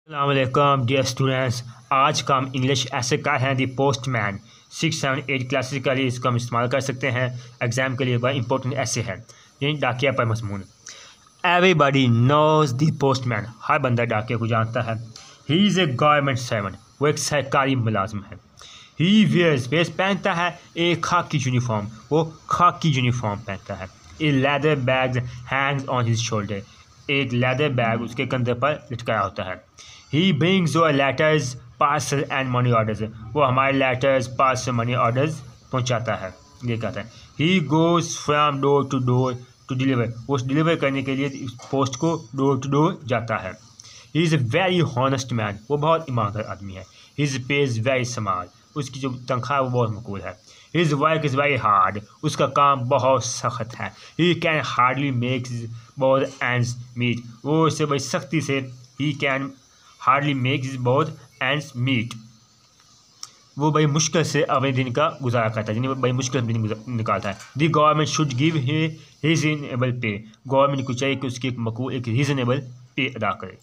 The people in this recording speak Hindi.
अस्सलाम डियर स्टूडेंट्स। आज का हम इंग्लिश ऐसे का है दी पोस्टमैन 6, 7, 8 क्लासेस के लिए इसको हम इस्तेमाल कर सकते हैं। एग्जाम के लिए बड़ा इंपॉर्टेंट ऐसे है यानी डाकिया पर मजमून। एवरीबडी नोज द पोस्टमैन, हर बंदा डाकिया को जानता है। He is a government servant, वो एक सरकारी मुलाजिम है। ही वेयर्स पहनता है एक खाकी यूनिफॉर्म, वो खाकी यूनिफॉर्म पहनता है। A leather bag hangs on his shoulder, एक लेदर बैग उसके कंधे पर लटकाया होता है। He brings your letters parcel and money orders, वो हमारे लेटर्स पार्सल मनी ऑर्डर्स पहुंचाता है, ये कहता है। He goes from door to deliver, वो डिलीवर करने के लिए पोस्ट को डोर टू डोर जाता है। He is a very honest man, वो बहुत ईमानदार आदमी है। His pay is very small, उसकी जो तनख्वाह है वो बहुत मकबूल है। His work is very hard, उसका काम बहुत सख्त है। He can hardly make both ends meet, वो उससे बड़ी सख्ती से he can hardly make both ends meet, वो बड़ी मुश्किल से अपने दिन का गुजारा करता है, यानी बड़ी मुश्किल से दिन निकालता है। दी गवर्नमेंट शुड गिव रीजनेबल पे, गवर्नमेंट को चाहिए कि उसकी एक रीजनेबल पे अदा करे।